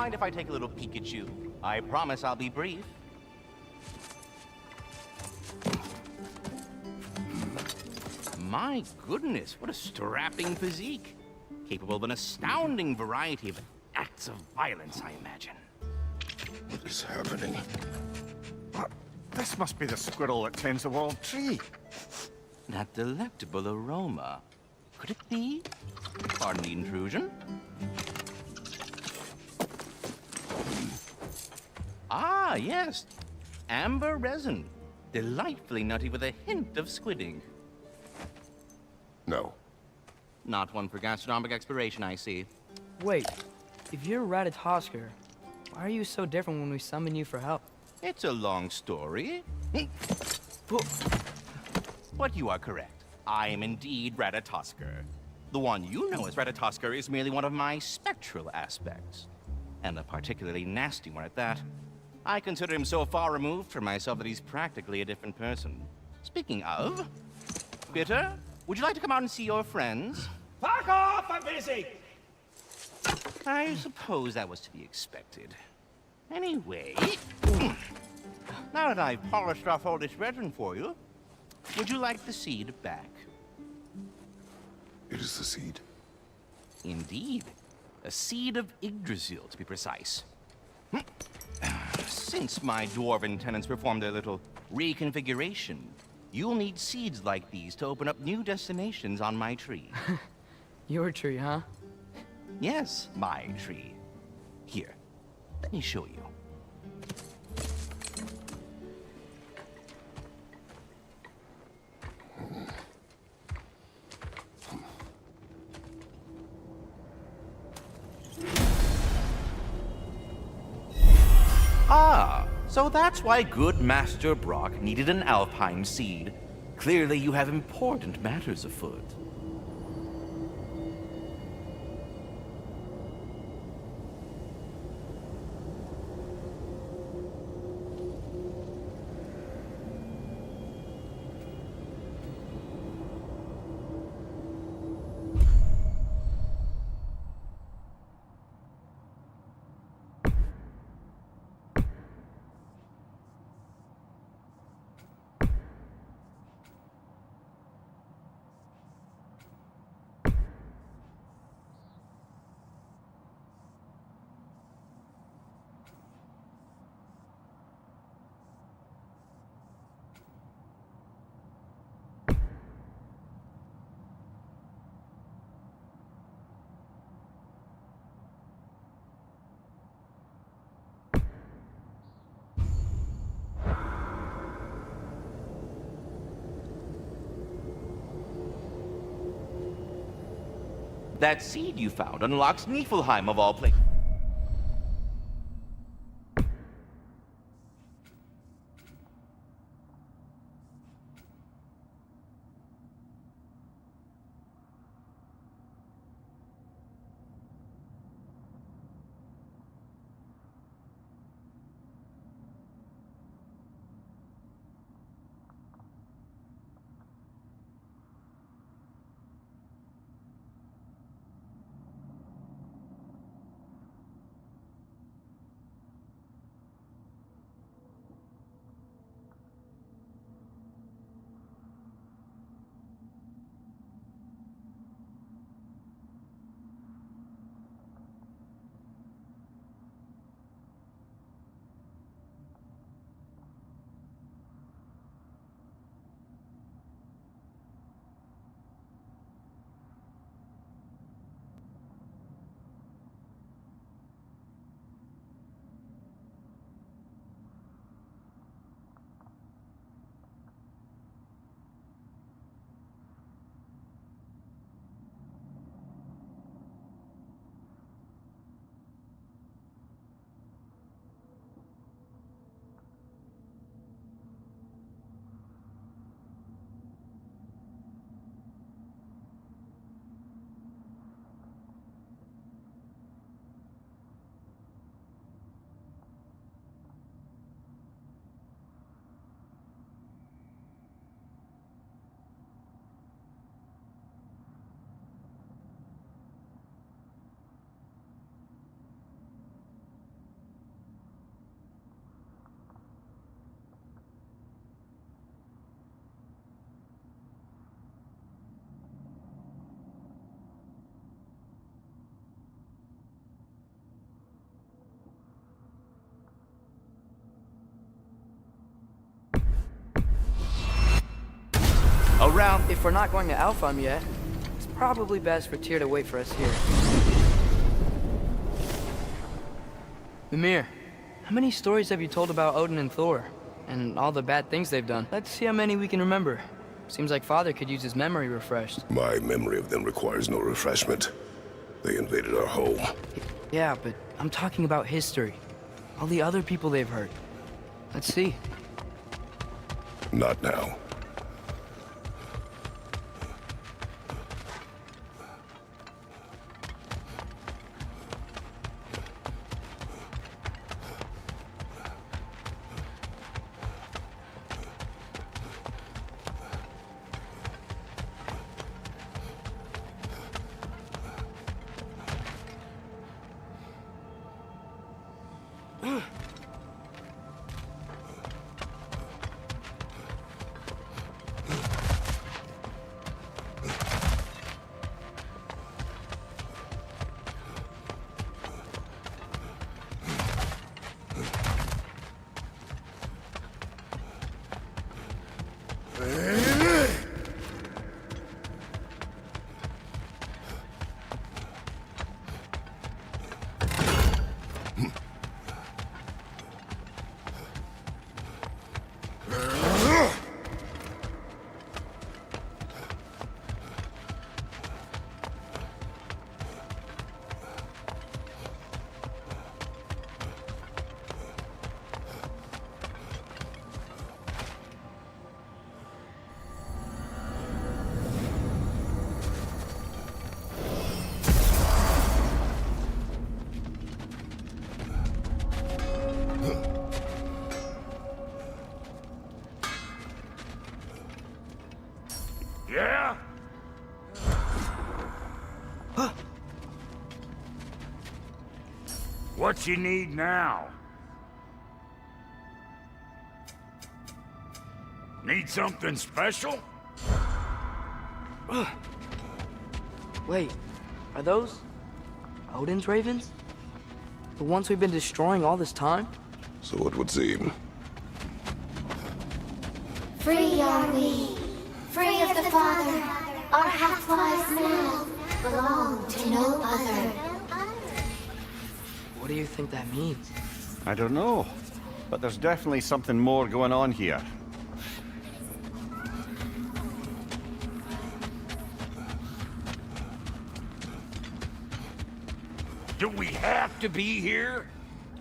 mind if I take a little peek at you? I promise I'll be brief. My goodness, what a strapping physique. Capable of an astounding variety of acts of violence, I imagine. What is happening? This must be the squirrel that tends the world tree. That delectable aroma. Could it be? Pardon the intrusion. Ah, yes. Amber resin. Delightfully nutty with a hint of squid ink. No. Not one for gastronomic exploration, I see. Wait, if you're Ratatosker, why are you so different when we summon you for help? It's a long story. But you are correct. I am indeed Ratatosker. The one you know as Ratatosker is merely one of my spectral aspects. And a particularly nasty one at that. I consider him so far removed from myself that he's practically a different person. Speaking of, Bitter, would you like to come out and see your friends? Fuck off! I'm busy! I suppose that was to be expected. Anyway, now that I've polished off all this resin for you, would you like the seed back? It is the seed. Indeed. A seed of Yggdrasil, to be precise. Since my dwarven tenants performed their little reconfiguration, you'll need seeds like these to open up new destinations on my tree. Your tree, huh? Yes, my tree. Here, let me show you. Ah, so that's why good Master Brock needed an alpine seed. Clearly you have important matters afoot. That seed you found unlocks Niflheim of all places. around... If we're not going to Alfheim yet, it's probably best for Tyr to wait for us here. Mimir, how many stories have you told about Odin and Thor? And all the bad things they've done? Let's see how many we can remember. Seems like Father could use his memory refreshed. My memory of them requires no refreshment. They invaded our home. Yeah, but I'm talking about history. All the other people they've hurt. Let's see. Not now. Yeah? What you need now? Need something special? Wait, are those Odin's ravens? The ones we've been destroying all this time? So it would seem. Free are we, free of the Father. Our half-lives now belong to no other. What do you think that means? I don't know, but there's definitely something more going on here. Do we have to be here?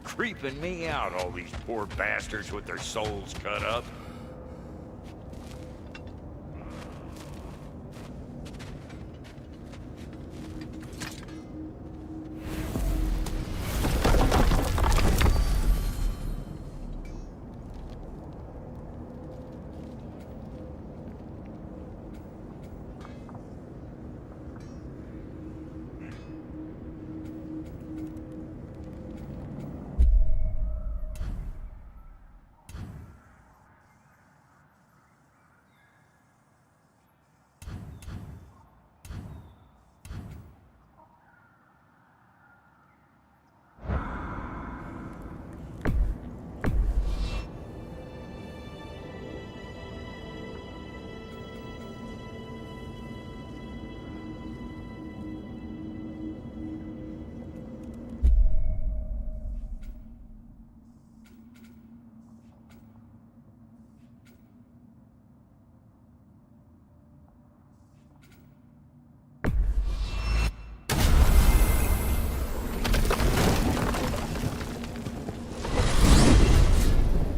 Creeping me out, all these poor bastards with their souls cut up.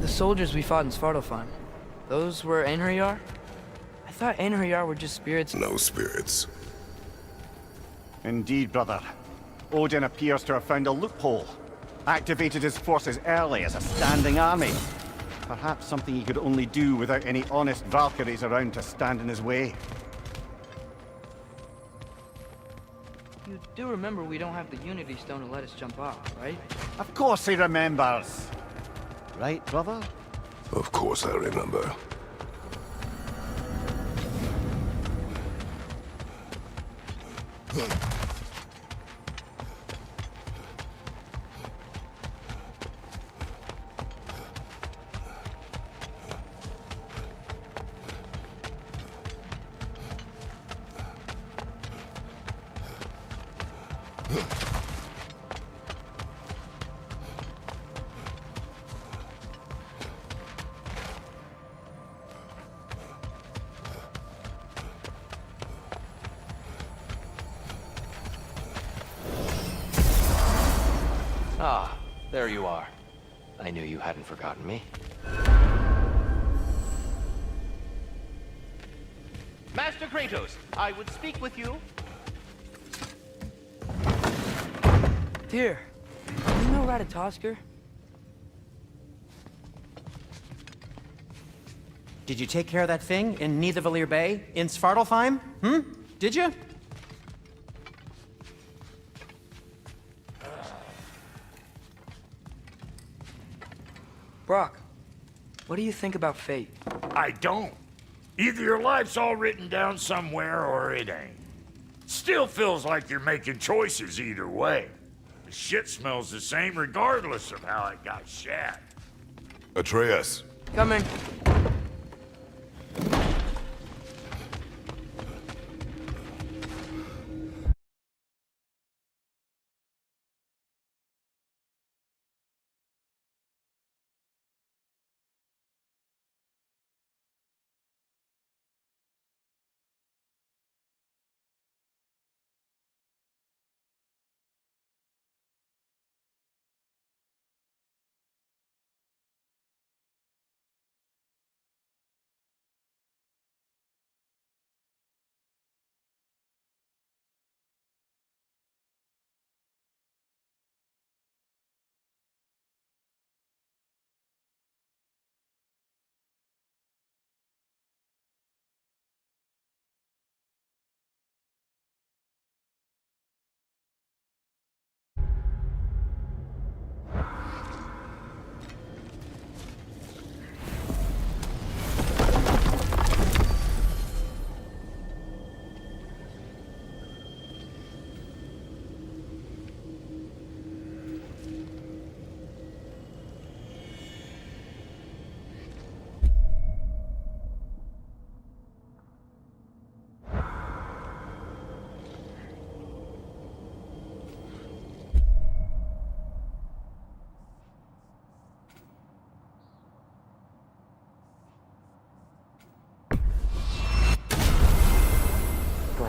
The soldiers we fought in Svartalfheim, those were Einherjar? I thought Einherjar were just spirits. No spirits. Indeed, brother. Odin appears to have found a loophole. Activated his forces early as a standing army. Perhaps something he could only do without any honest Valkyries around to stand in his way. You do remember we don't have the Unity Stone to let us jump off, right? Of course he remembers. Right, brother? Of course I remember. Ah, there you are. I knew you hadn't forgotten me. Master Kratos, I would speak with you. Dear, you know Ratatoskr? Did you take care of that thing in Nidavellir Bay in Svartalfheim? Did you? Brock, what do you think about fate? I don't. Either your life's all written down somewhere or it ain't. Still feels like you're making choices either way. The shit smells the same regardless of how it got shat. Atreus, Coming.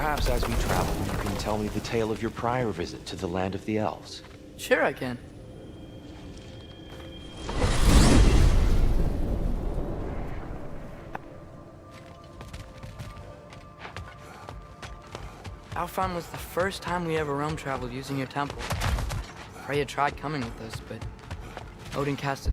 Perhaps as we travel, you can tell me the tale of your prior visit to the land of the elves. Sure I can. Alfheim was the first time we ever realm traveled using your temple. Freya tried coming with us, but Odin cast a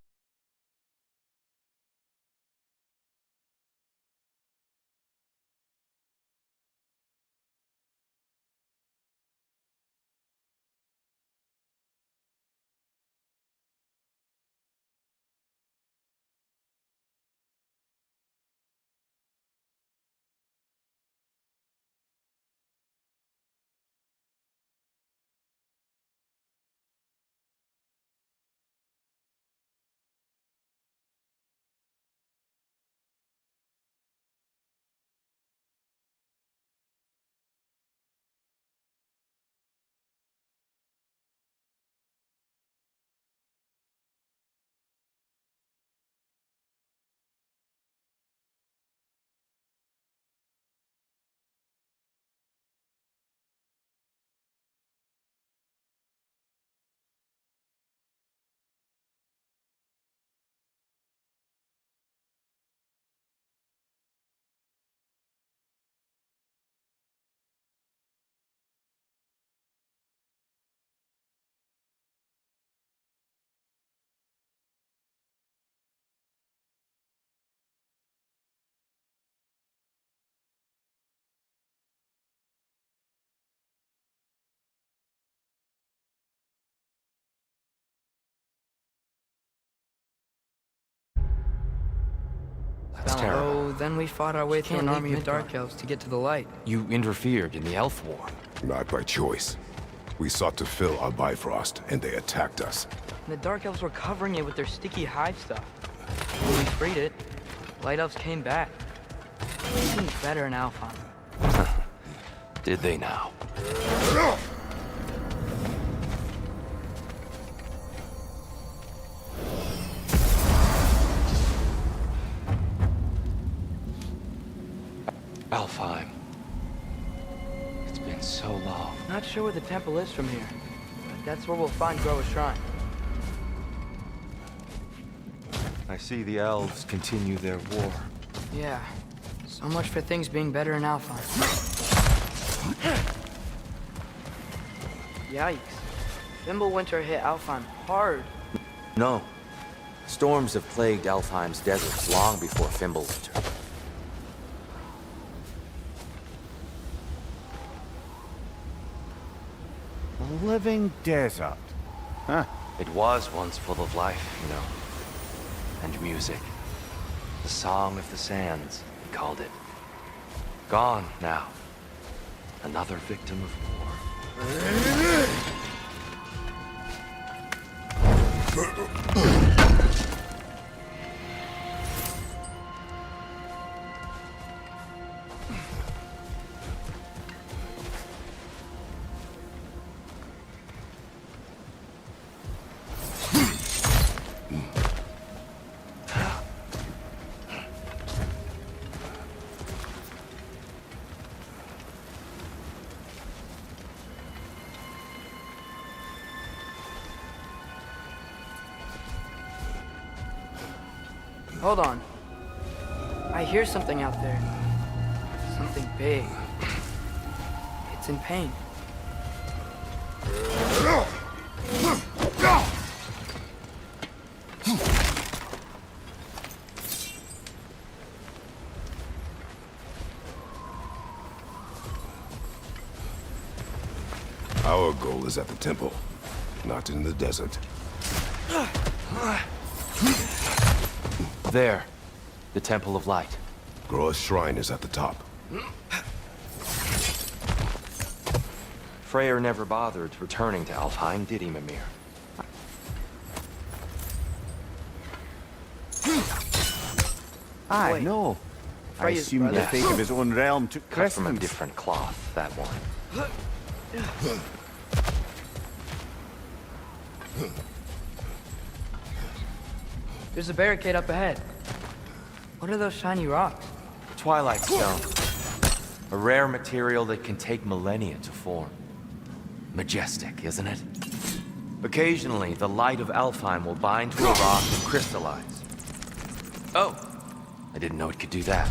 That's terrible. Oh, then we fought our way through an army of Dark Elves to get to the light. You interfered in the Elf War. not by choice. We sought to fill our Bifrost, and they attacked us. And the Dark Elves were covering it with their sticky hive stuff. When we freed it, Light Elves came back. They seemed better in Alfheim. Did they now? Alfheim. It's been so long. Not sure where the temple is from here, but that's where we'll find Groa's shrine. I see the elves continue their war. Yeah. So much for things being better in Alfheim. Yikes. Fimbulwinter hit Alfheim hard. No. Storms have plagued Alfheim's deserts long before Fimbulwinter. A living desert. Huh. It was once full of life, you know. And music. The Song of the Sands, he called it. Gone now. Another victim of war. Hold on. I hear something out there. Something big. It's in pain. Our goal is at the temple, not in the desert. There. The Temple of Light. Groa's shrine is at the top. Freyr never bothered returning to Alfheim, did he, Mimir? I Wait. know. I Freya's assumed the brother? fate of his own realm took Cut from a precedence. different cloth, that one. There's a barricade up ahead. What are those shiny rocks? Twilight Stone. A rare material that can take millennia to form. Majestic, isn't it? Occasionally, the light of Alfheim will bind to a rock and crystallize. Oh! I didn't know it could do that.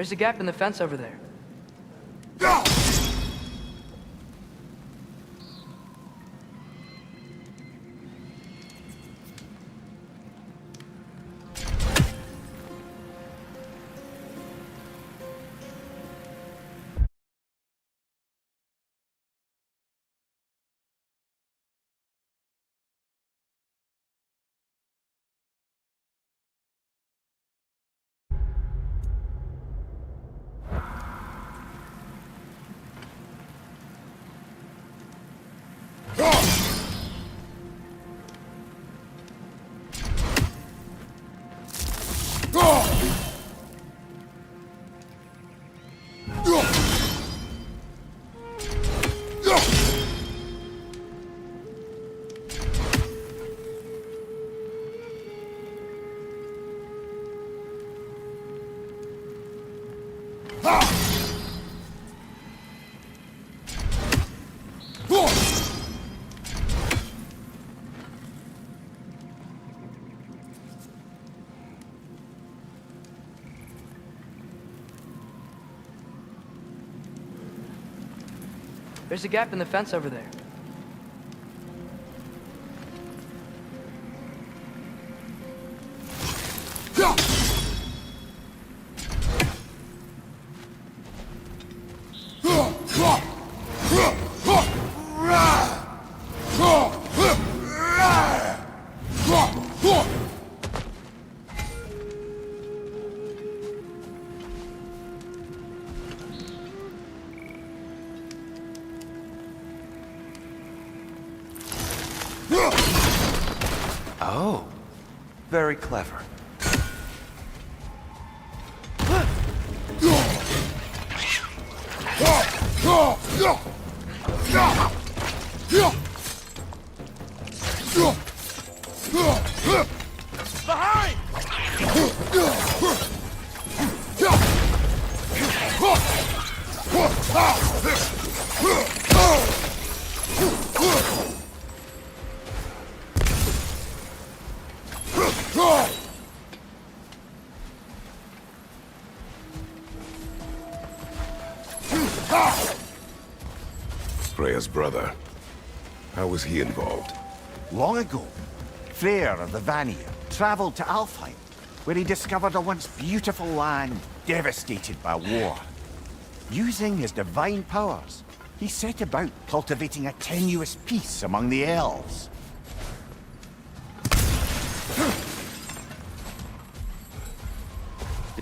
There's a gap in the fence over there. There's a gap in the fence over there. Oh, very clever. Freya's brother. How was he involved? Long ago, Freyr of the Vanir traveled to Alfheim, where he discovered a once beautiful land devastated by war. Using his divine powers, he set about cultivating a tenuous peace among the elves.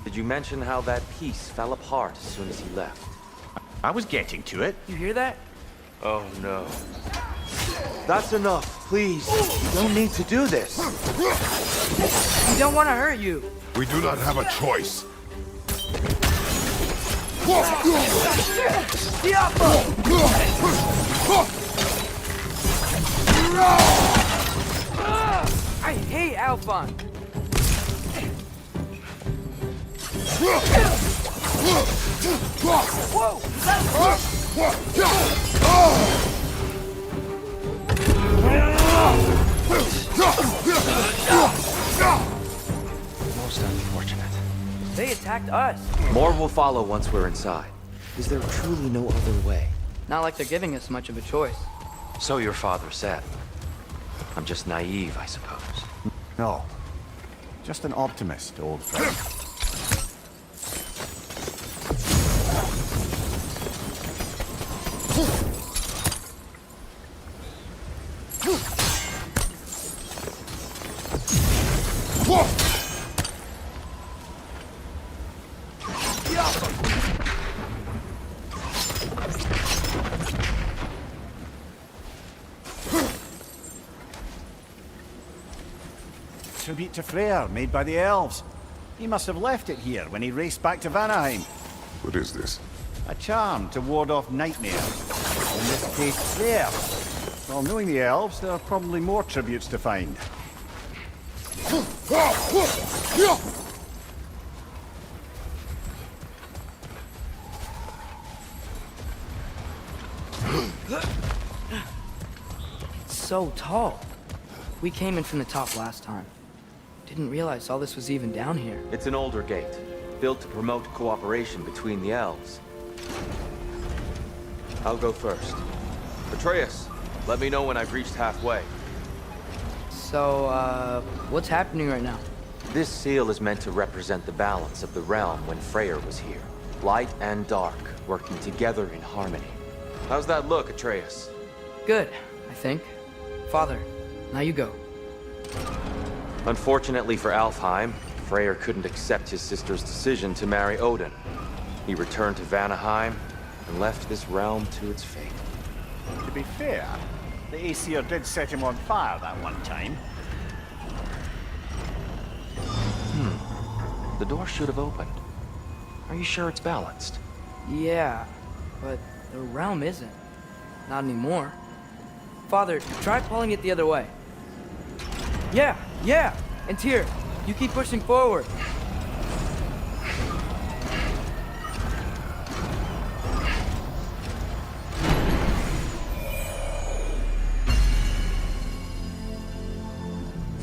Did you mention how that piece fell apart as soon as he left? I was getting to it. You hear that? Oh no. That's enough, please. You don't need to do this. We don't want to hurt you. We do not have a choice. I hate Alphon. Most unfortunate. They attacked us. More will follow once we're inside. Is there truly no other way? Not like they're giving us much of a choice. So your father said. I'm just naive, I suppose. No, just an optimist, old friend. Tribute to Freyr, made by the elves. He must have left it here when he raced back to Vanaheim. What is this? A charm to ward off nightmares. In this case, Freyr. Well, knowing the elves, there are probably more tributes to find. It's so tall. We came in from the top last time. Didn't realize all this was even down here. It's an older gate, built to promote cooperation between the elves. I'll go first. Atreus, let me know when I've reached halfway. So, what's happening right now? This seal is meant to represent the balance of the realm when Freyr was here. Light and dark, working together in harmony. How's that look, Atreus? Good, I think. Father, now you go. Unfortunately for Alfheim, Freyr couldn't accept his sister's decision to marry Odin. He returned to Vanaheim and left this realm to its fate. To be fair, the Aesir did set him on fire that one time. The door should have opened. Are you sure it's balanced? Yeah, but the realm isn't. Not anymore. Father, try pulling it the other way. Yeah! And Tyr, you keep pushing forward.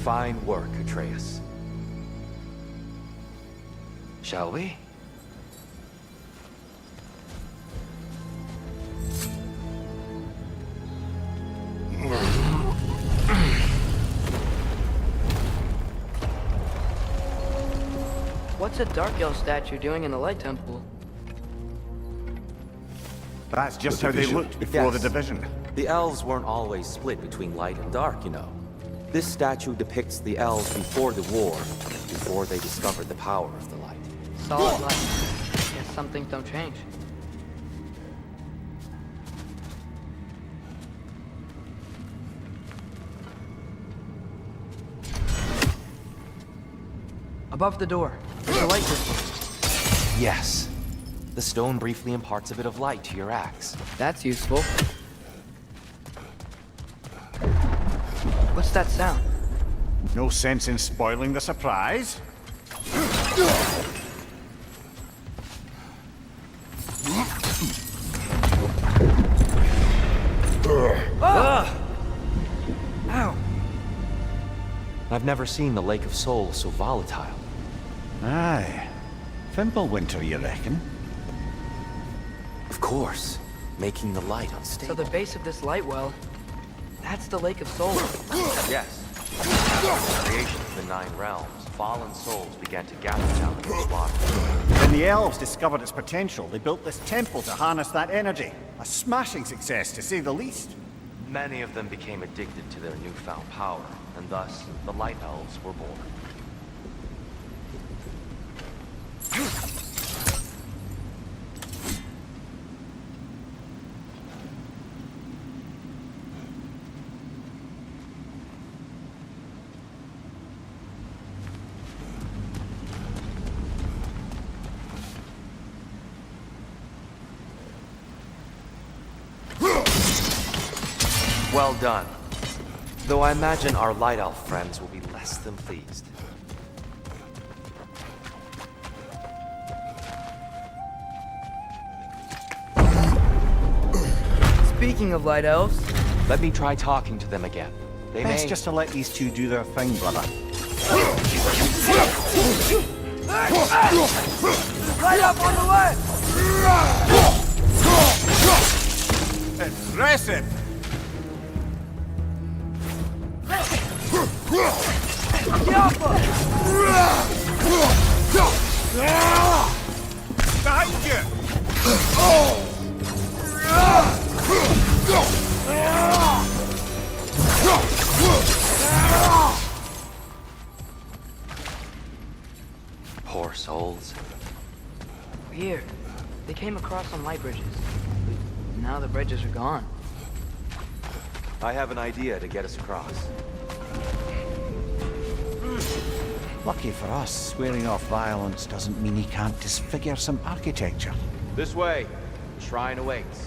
Fine work, Atreus. Shall we? What's a Dark Elf statue doing in the Light Temple? That's just The how they division. looked before Yes. the division. The elves weren't always split between light and dark, you know. This statue depicts the elves before the war, before they discovered the power of the light. Solid light. Guess some things don't change. Above the door. There's a light crystal. Yes. The stone briefly imparts a bit of light to your axe. That's useful. What's that sound? No sense in spoiling the surprise. Ow! I've never seen the Lake of Souls so volatile. Aye. Fimbulwinter, you reckon? Of course. Making the light So unstable. the base of this light well, that's the Lake of Souls. Yes. After the creation of the Nine Realms, fallen souls began to gather down in its water. When the elves discovered its potential, they built this temple to harness that energy. A smashing success, to say the least. Many of them became addicted to their newfound power, and thus the Light Elves were born. Well done. Though I imagine our Light Elf friends will be less than pleased. Speaking of light elves, Let me try talking to them again. They Best may... just to let these two do their thing, brother. light up on the left! Impressive! Behind you! Poor souls. Weird. They came across on light bridges. But now the bridges are gone. I have an idea to get us across. Lucky for us, swearing off violence doesn't mean he can't disfigure some architecture. This way. The shrine awaits.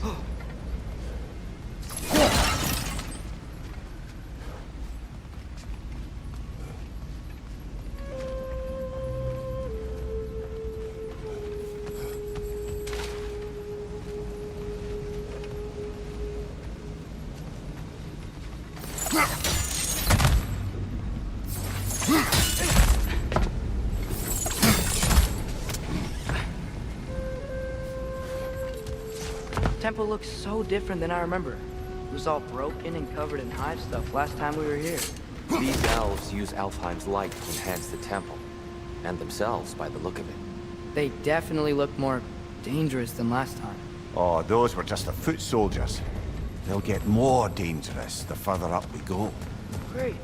Temple looks so different than I remember. It was all broken and covered in hive stuff last time we were here. These elves use Alfheim's light to enhance the temple. And themselves, by the look of it. They definitely look more dangerous than last time. Oh, those were just the foot soldiers. They'll get more dangerous the further up we go. Great.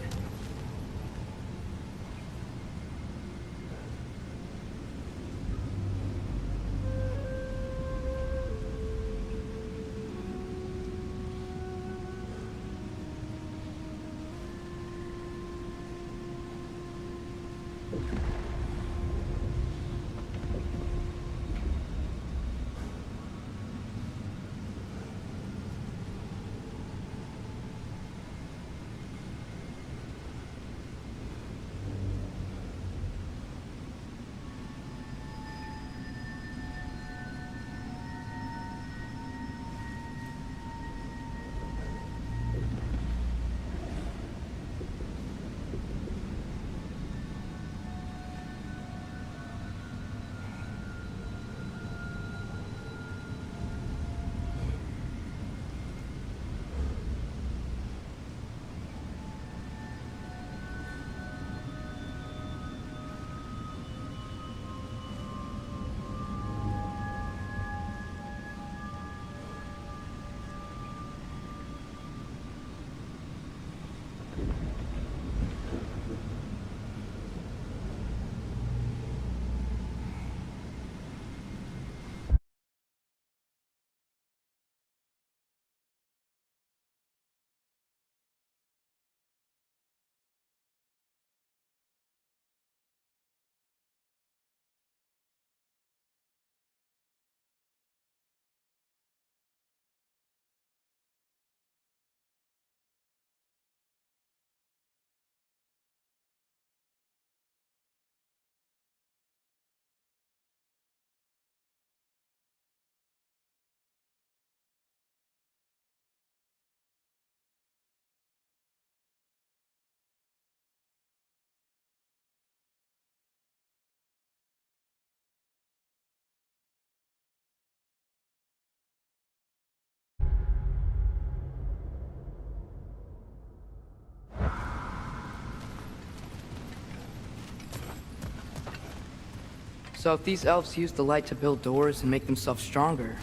So if these elves use the light to build doors and make themselves stronger,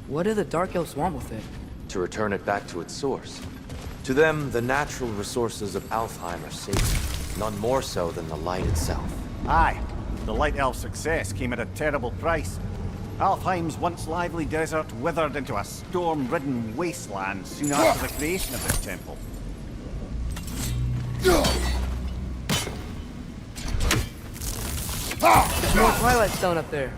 what do the Dark Elves want with it? To return it back to its source. To them, the natural resources of Alfheim are sacred, none more so than the light itself. Aye, the Light Elf's success came at a terrible price. Alfheim's once lively desert withered into a storm-ridden wasteland soon after the creation of this temple. There's more Twilight Stone up there.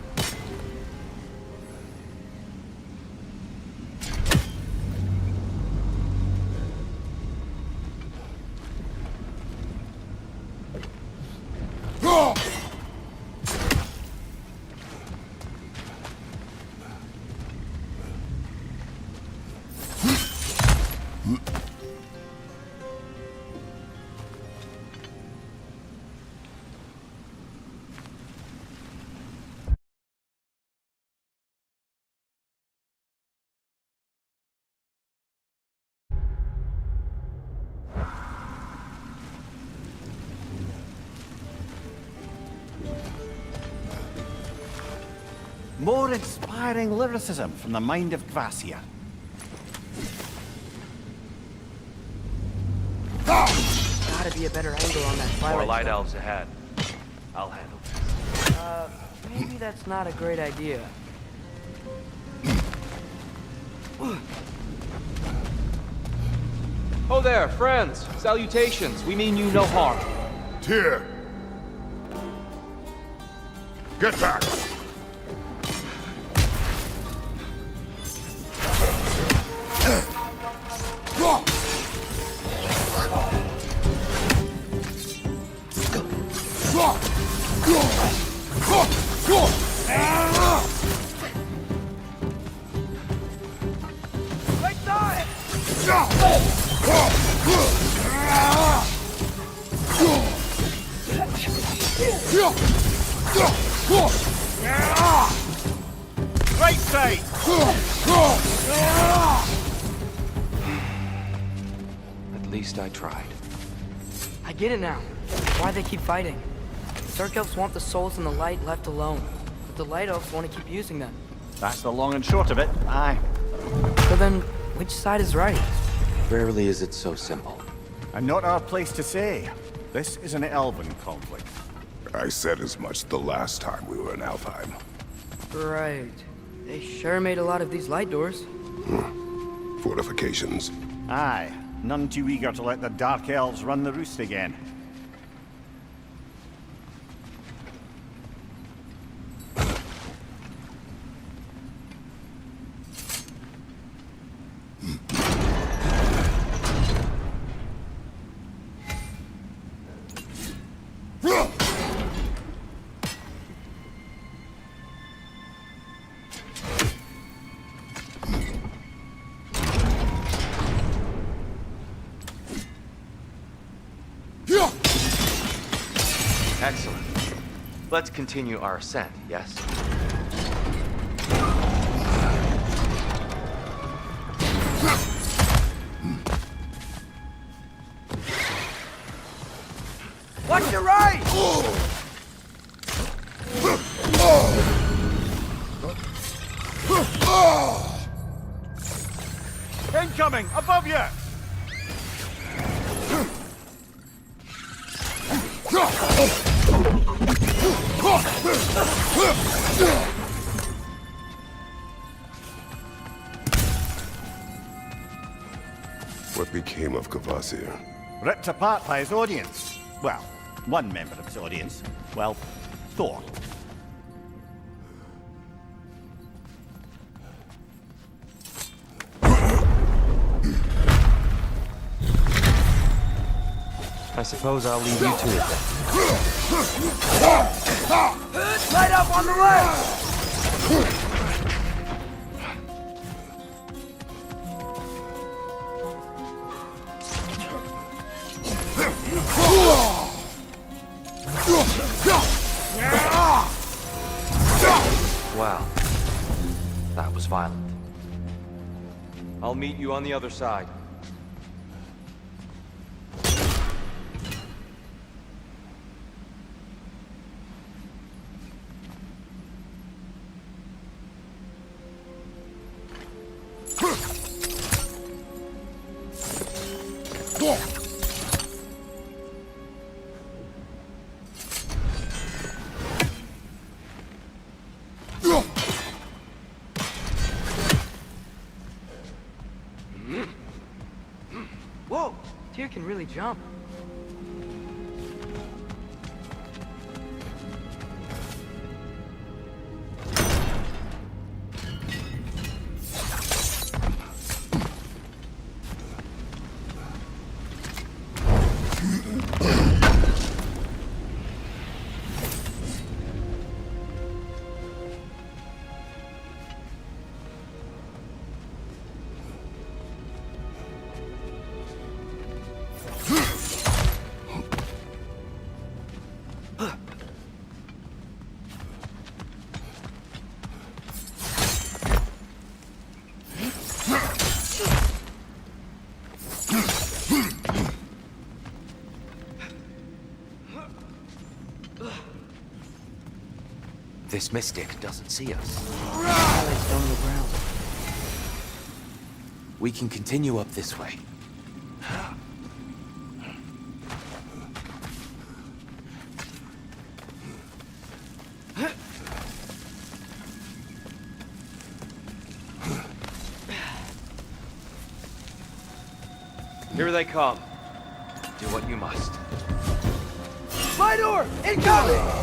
More inspiring lyricism from the mind of Gracia. Gotta be a better angle on that Twilight More light Stone. elves ahead. I'll handle this. Maybe that's not a great idea. Oh there, friends. Salutations. We mean you no harm. Tyr! Get back! Right side! At least I tried. I get it now. Why they keep fighting. The Dark Elves want the souls and the light left alone. But the Light Elves want to keep using them. That's the long and short of it, aye. So then, which side is right? Rarely is it so simple. And not our place to say. This is an elven conflict. I said as much the last time we were in Alfheim. Right. They sure made a lot of these light doors. Fortifications. Aye, none too eager to let the Dark Elves run the roost again. Excellent. Let's continue our ascent, yes? Watch your right! Incoming! Above you! What became of Kvasir? Ripped apart by his audience. Well, one member of his audience. Well, Thor. I suppose I'll leave you to it then. Light up on the left! Wow. That was violent. I'll meet you on the other side. really jump. This mystic doesn't see us. Highlights down on the ground. We can continue up this way. Here they come. Do what you must. My door! Incoming!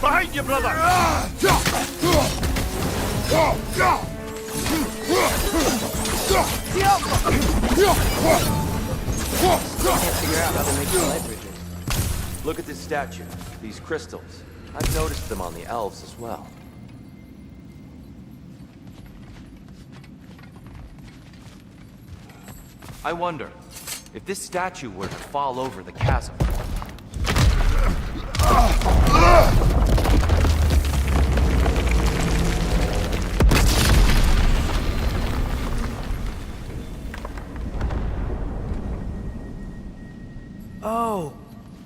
Behind you, brother! Can't figure out how to make the light bridges. Look at this statue, these crystals. I've noticed them on the elves as well. I wonder, if this statue were to fall over the chasm... Oh,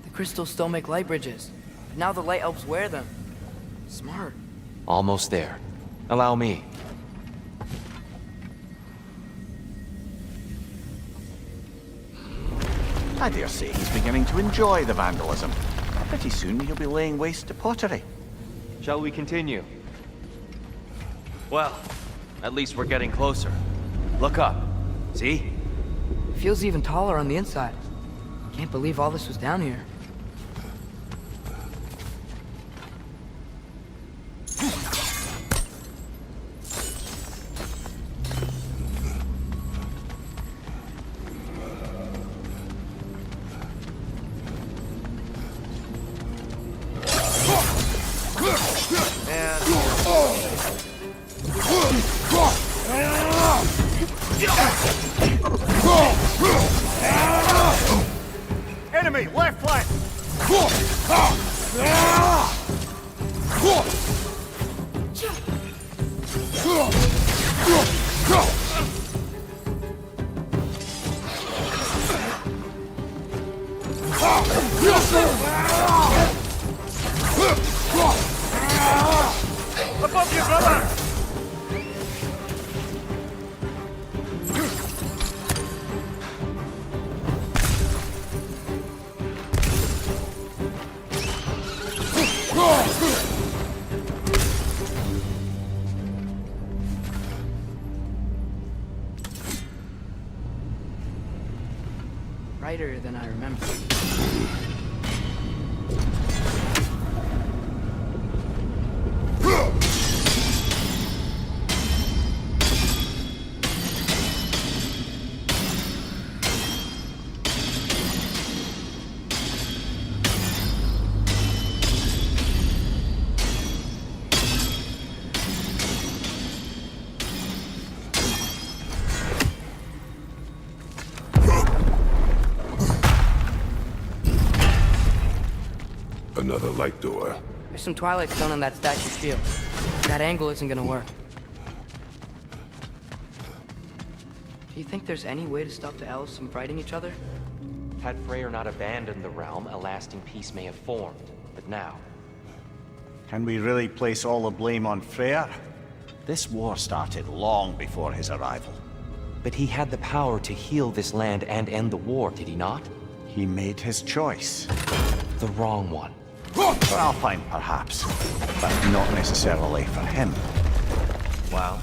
the crystals still make light bridges. But now the light elves wear them. Smart. Almost there. Allow me. I dare say he's beginning to enjoy the vandalism. Pretty soon he'll be laying waste to pottery. Shall we continue? Well, at least we're getting closer. Look up. See? It feels even taller on the inside. Can't believe all this was down here. Enemy, left flank! Above you, brother! Brighter than I remember. Another light door. There's some twilight stone on that statue's shield. That angle isn't gonna work. Do you think there's any way to stop the elves from fighting each other? Had Freyr not abandoned the realm, a lasting peace may have formed. But now... Can we really place all the blame on Freyr? This war started long before his arrival. But he had the power to heal this land and end the war, did he not? He made his choice. The wrong one. For Alpine, perhaps, but not necessarily for him. Well,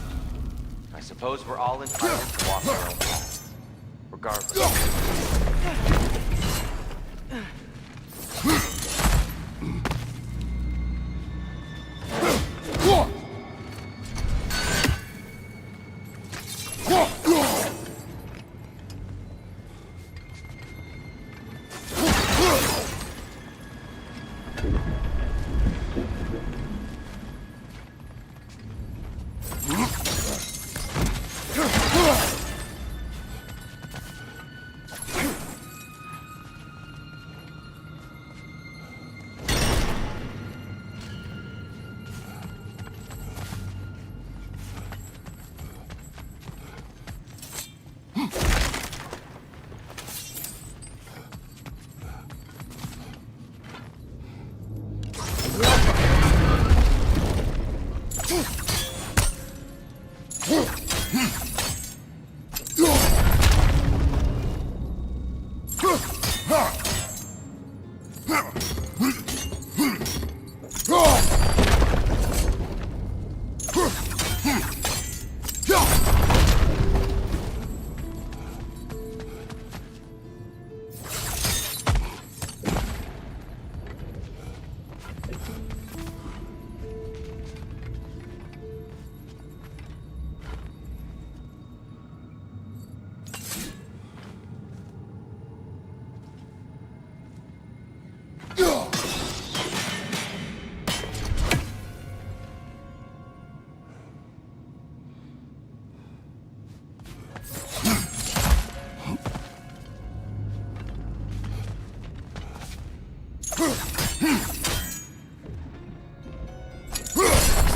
I suppose Suppose we're all entitled to walk our own paths. Regardless.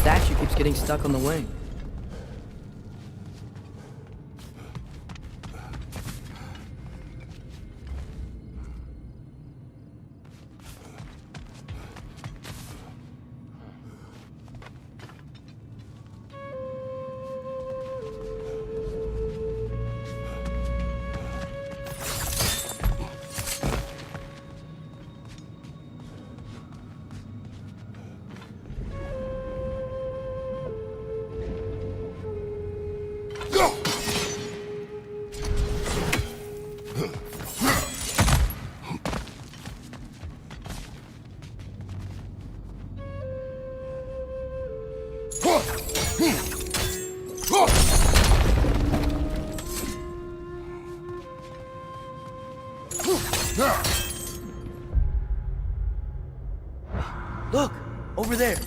Statue keeps getting stuck on the wing. Look! Over there!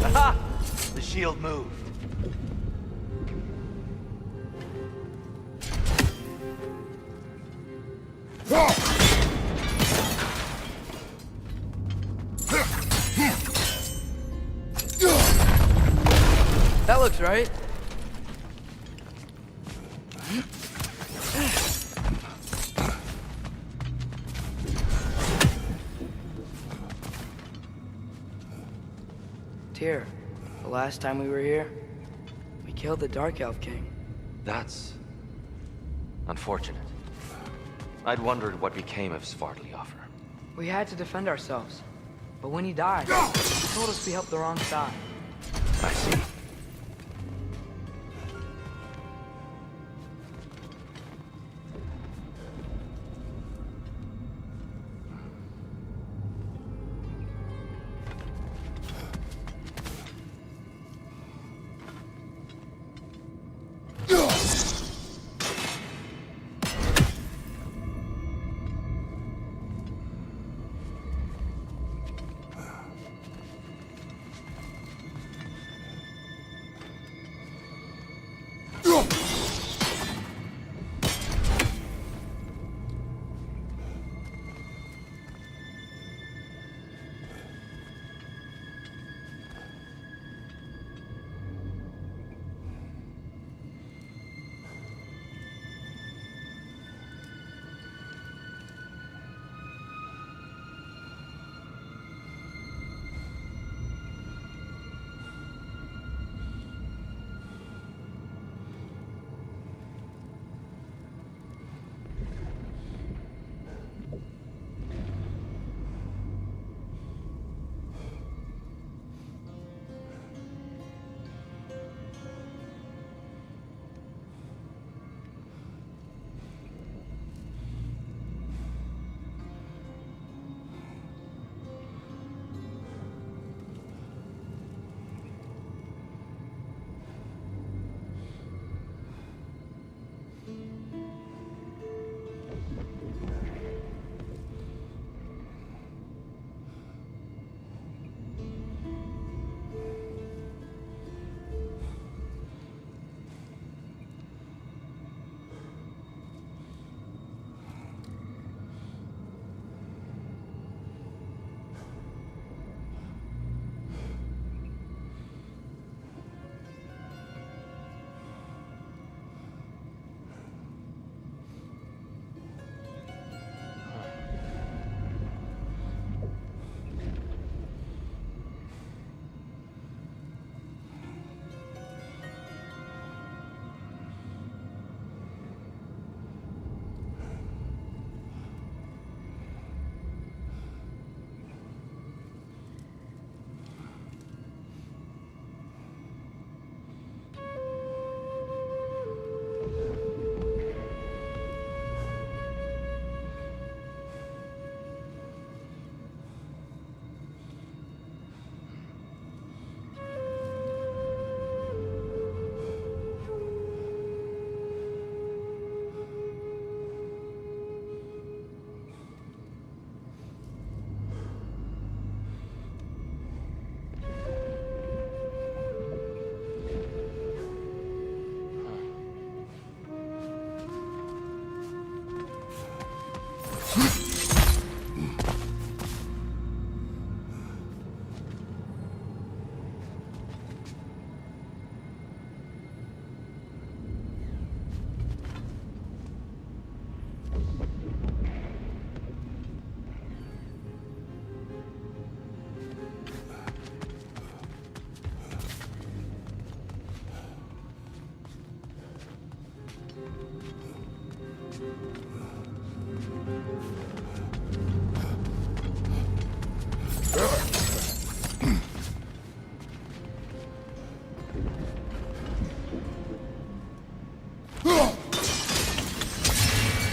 Aha! The shield moved. That looks right. Tyr, the last time we were here, we killed the Dark Elf King. That's unfortunate. I'd wondered what became of Svartalfheim. We had to defend ourselves. But when he died, he told us we helped the wrong side. I see.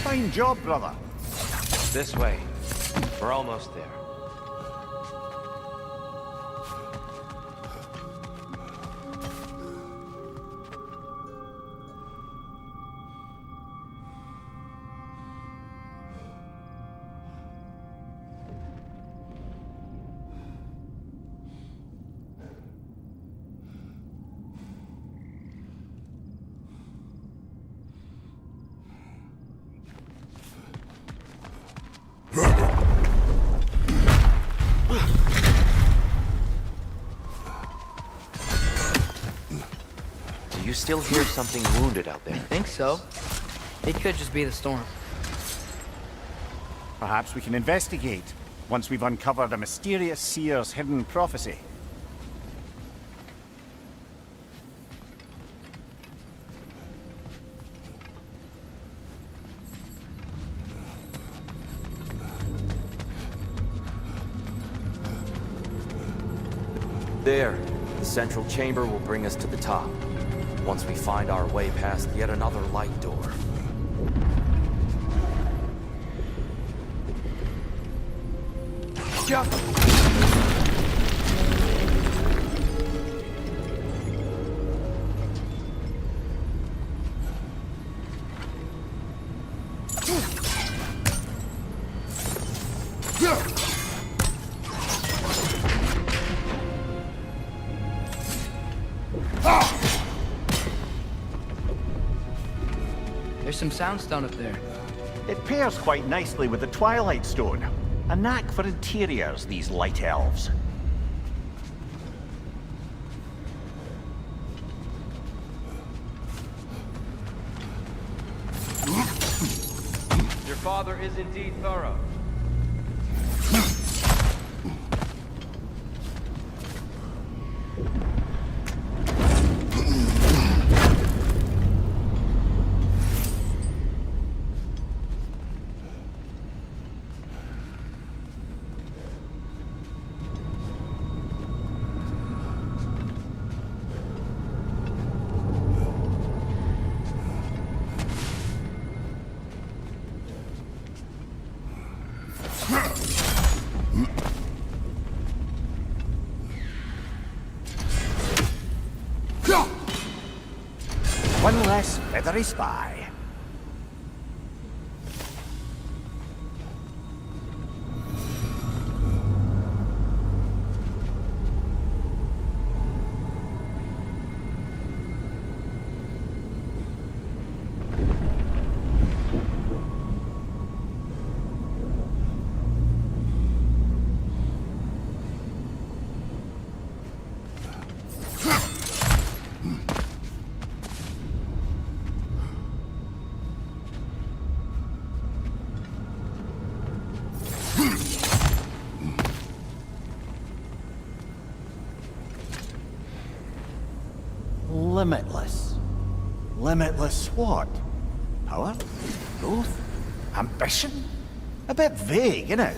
Fine job, brother. This way. We're almost there. Do you still hear something wounded out there? I think so. It could just be the storm. Perhaps we can investigate once we've uncovered a mysterious seer's hidden prophecy. There. The central chamber will bring us to the top. Once we find our way past yet another light door. Jump! There's some soundstone up there. It pairs quite nicely with the Twilight Stone. A knack for interiors, these light elves. Your father is indeed thorough. One less feathery spy. Limitless. Limitless what? Power? Growth? Ambition? A bit vague, innit?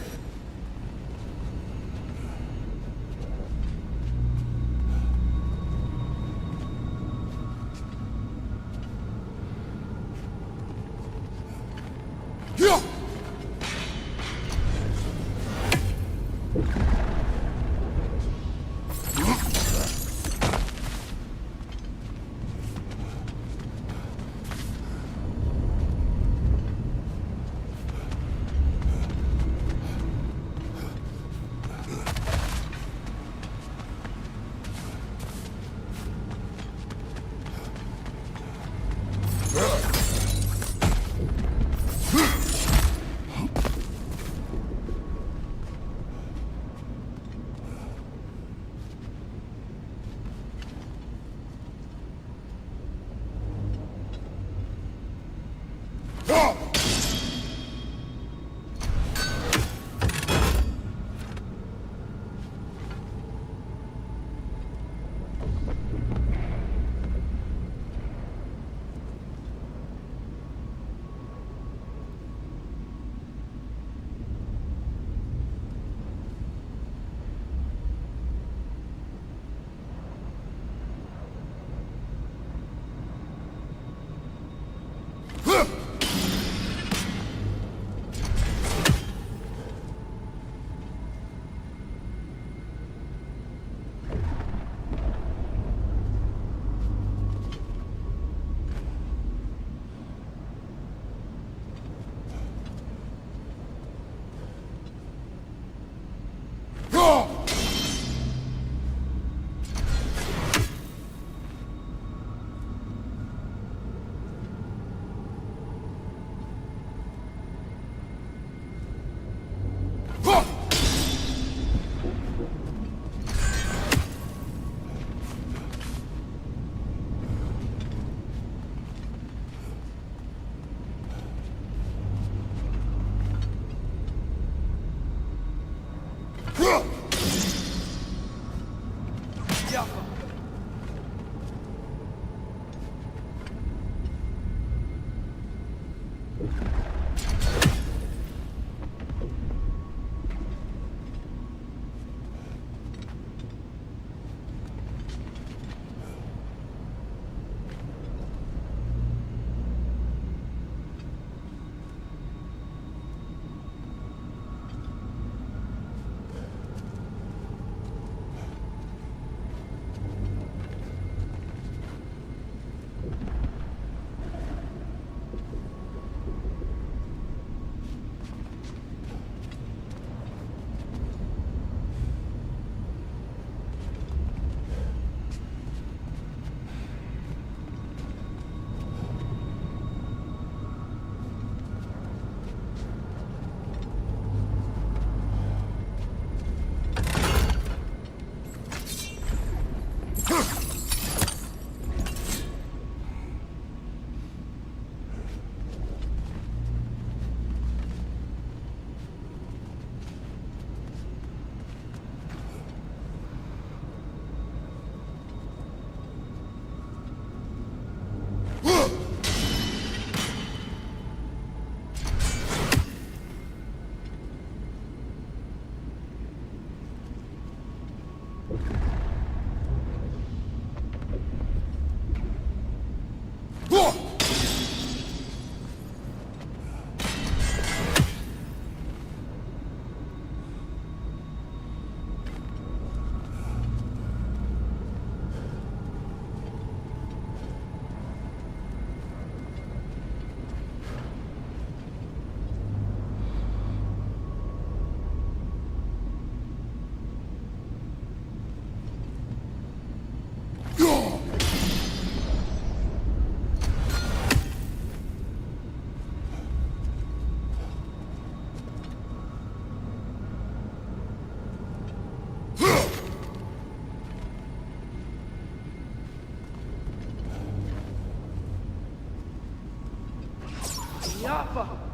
Yappa!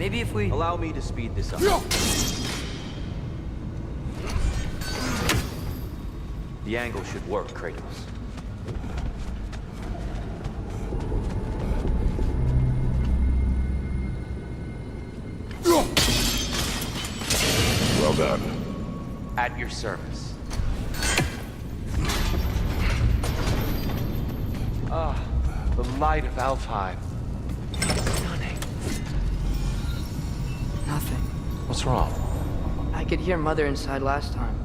Maybe if we... Allow me to speed this up. The angle should work, Kratos. Well done. At your service. Ah, the light of Alfheim. Stunning. Nothing. What's wrong? I could hear Mother inside last time,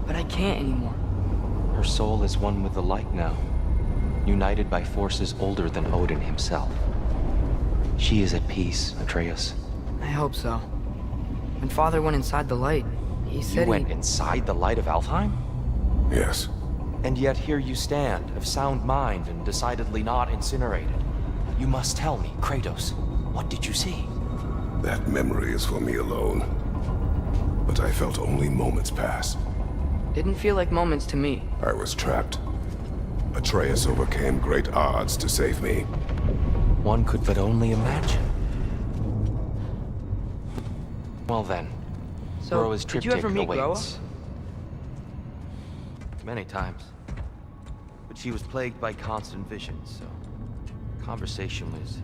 but I can't anymore. Her soul is one with the light now, united by forces older than Odin himself. She is at peace, Atreus. I hope so. When Father went inside the light, he You said went inside the light of Alfheim? Yes. And yet here you stand, of sound mind and decidedly not incinerated. You must tell me, Kratos, what did you see? That memory is for me alone. But I felt only moments pass. Didn't feel like moments to me. I was trapped. Atreus overcame great odds to save me. One could but only imagine. Well then, So, Groa's did you triptych ever meet Groa? awaits. Many times. But she was plagued by constant visions, so conversation was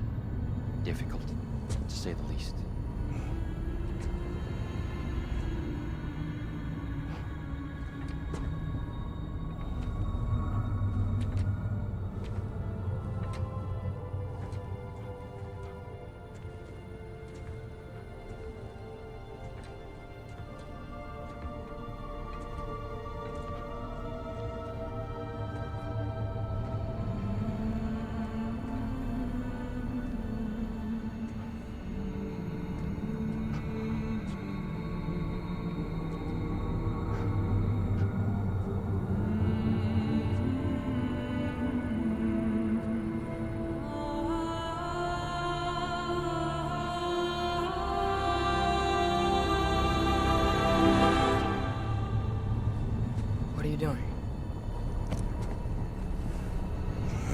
difficult, to say the least. What are you doing? I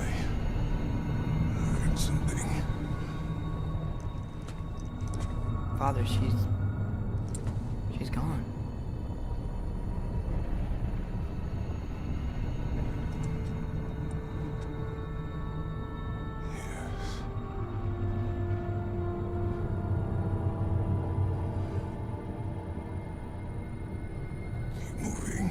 heard something. Father, she's gone. Keep moving.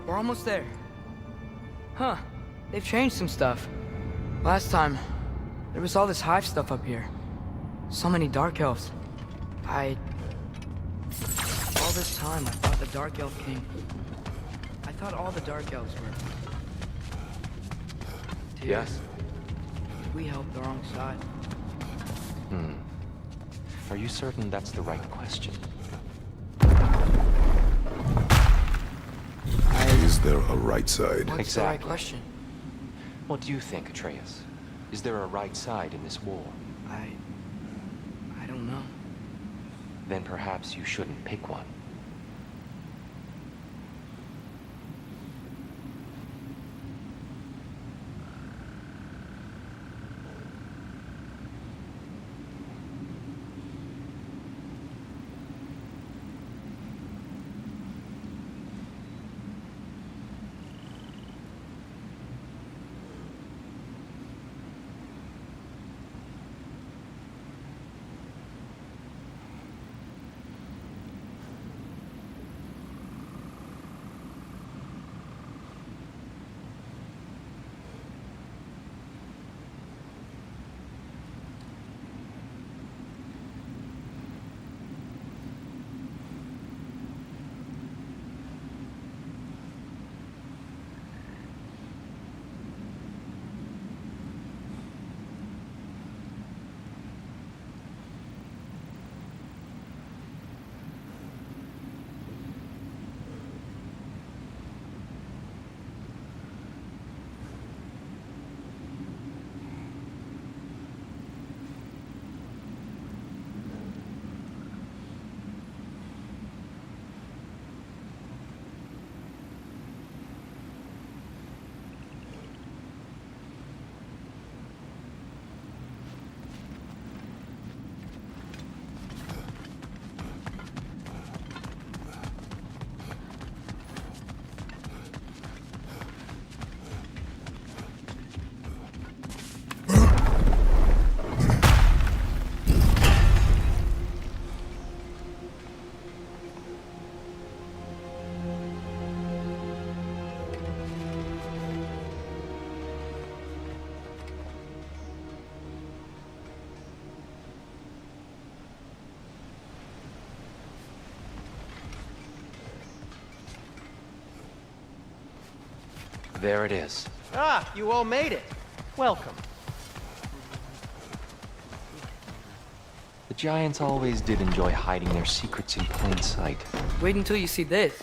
We're almost there. Huh. They've changed some stuff. Last time, there was all this hive stuff up here. So many Dark Elves. All this time, I thought the Dark Elf King... I thought all the Dark Elves were... Tears. Yes? We helped the wrong side. Are you certain that's the right question? Is there a right side? What's the right Exactly. question? What do you think, Atreus? Is there a right side in this war? I don't know. Then perhaps you shouldn't pick one. There it is. Ah, you all made it. Welcome. The giants always did enjoy hiding their secrets in plain sight. Wait until you see this.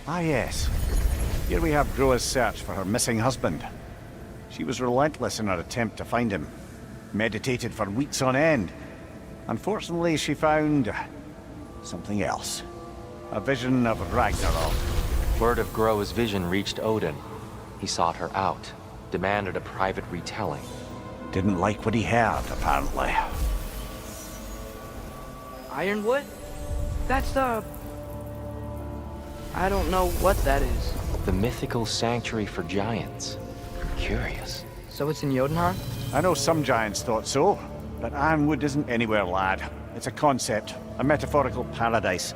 Ah, yes. Here we have Groa's search for her missing husband. She was relentless in her attempt to find him. Meditated for weeks on end. Unfortunately, she found something else. A vision of Ragnarok. Word of Groa's vision reached Odin. He sought her out, demanded a private retelling. Didn't like what he heard, apparently. Ironwood? That's the... I don't know what that is. The mythical sanctuary for giants. Curious. So it's in Jotunheim? I know some giants thought so, but Ironwood isn't anywhere, lad. It's a concept, a metaphorical paradise.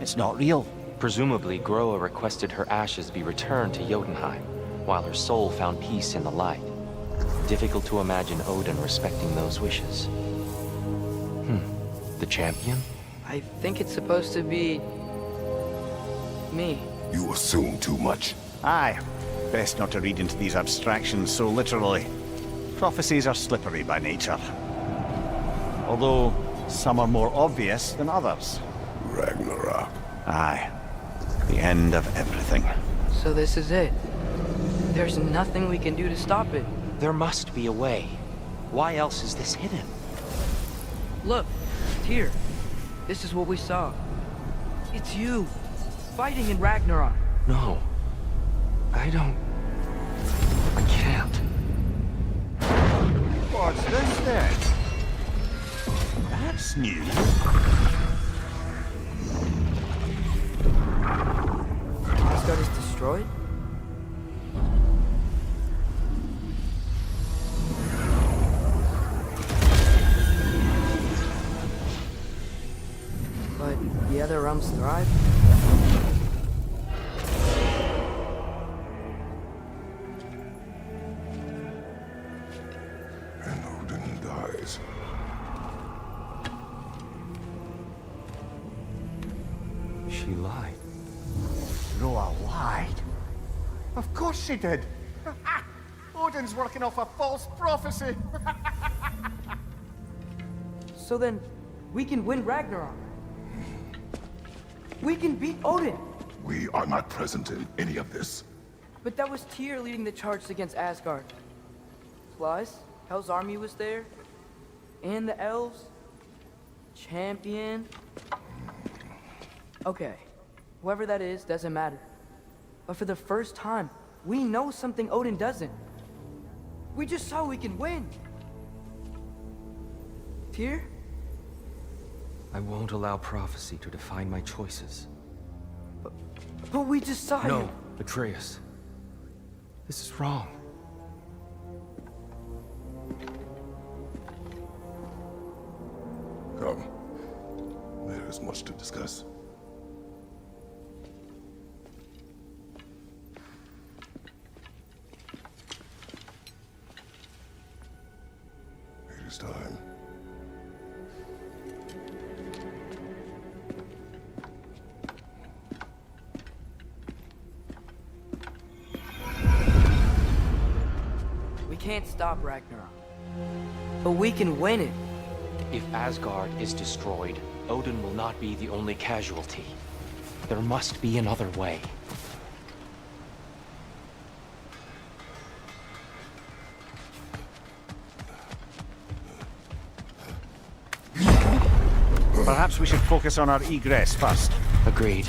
It's not real. Presumably, Groa requested her ashes be returned to Jotunheim, while her soul found peace in the light. Difficult to imagine Odin respecting those wishes. The champion? I think it's supposed to be... me. You assume too much. Aye. Best not to read into these abstractions so literally. Prophecies are slippery by nature. Although, some are more obvious than others. Ragnarok. Aye. The end of everything. So this is it. There's nothing we can do to stop it. There must be a way. Why else is this hidden? Look, here. This is what we saw. It's you, fighting in Ragnarok. No. I can't. What's this then? That's new. Asgard is destroyed? But the other realms thrive? And Odin dies. She lied. Groa lied. Of course she did. Odin's working off a false prophecy. So then, we can win Ragnarok. We can beat Odin. We are not present in any of this. But that was Tyr leading the charge against Asgard. Plus, Hell's army was there. And the elves. Champion. Okay. Whoever that is, doesn't matter. But for the first time, we know something Odin doesn't. We just saw we can win. Tyr? I won't allow prophecy to define my choices. But we just saw No, you. Atreus. This is wrong. Come. There is much to discuss. It is time. We can't stop Ragnarok. But we can win it. If Asgard is destroyed, Odin will not be the only casualty. There must be another way. Perhaps we should focus on our egress first. Agreed.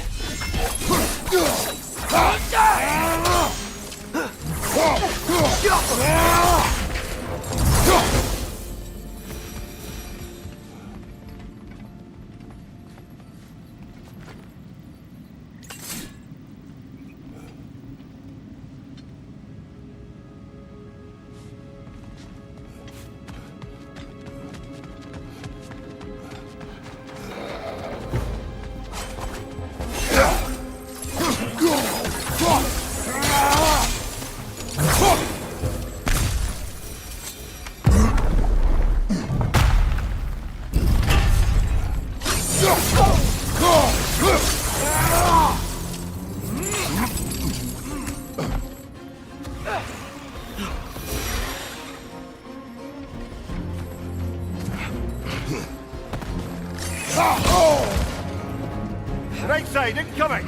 Right side, incoming!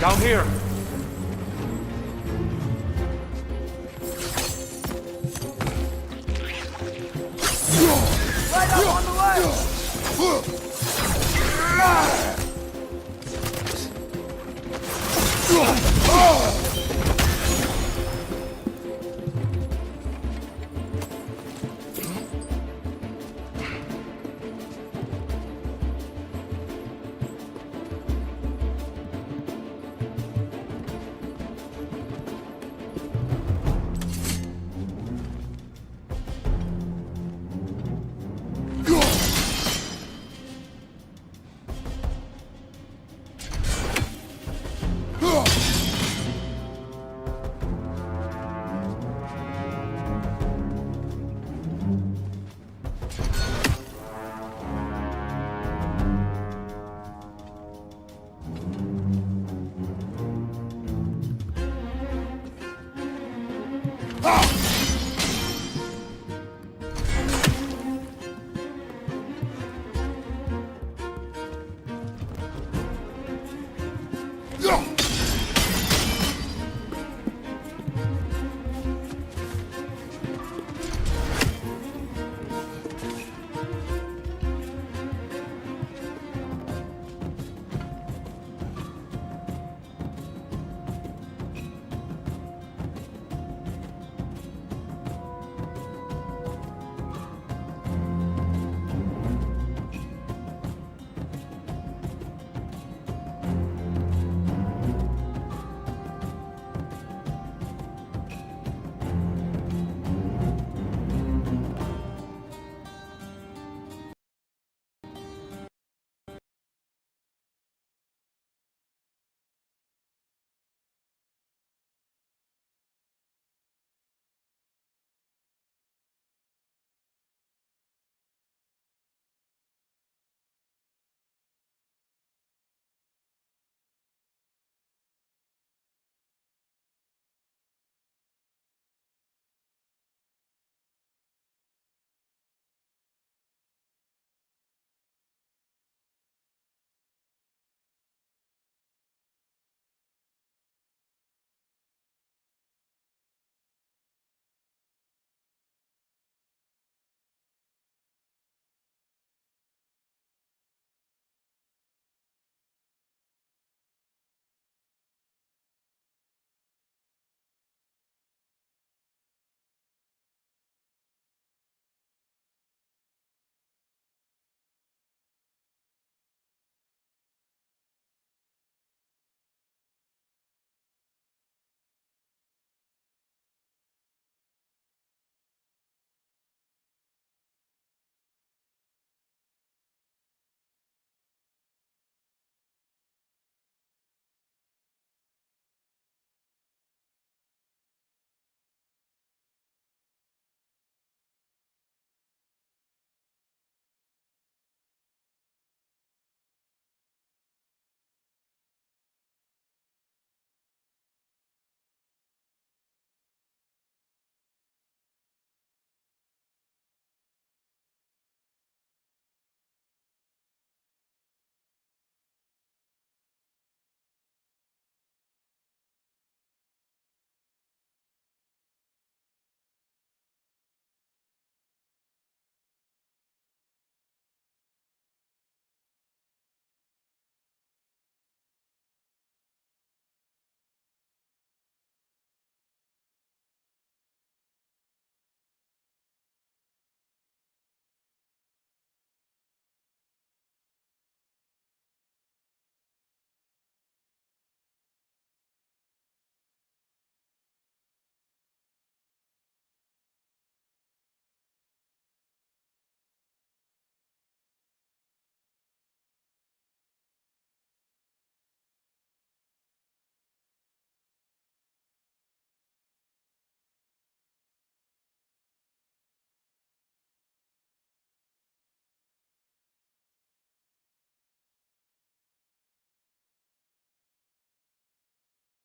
Down here. Right up on the left! Oh!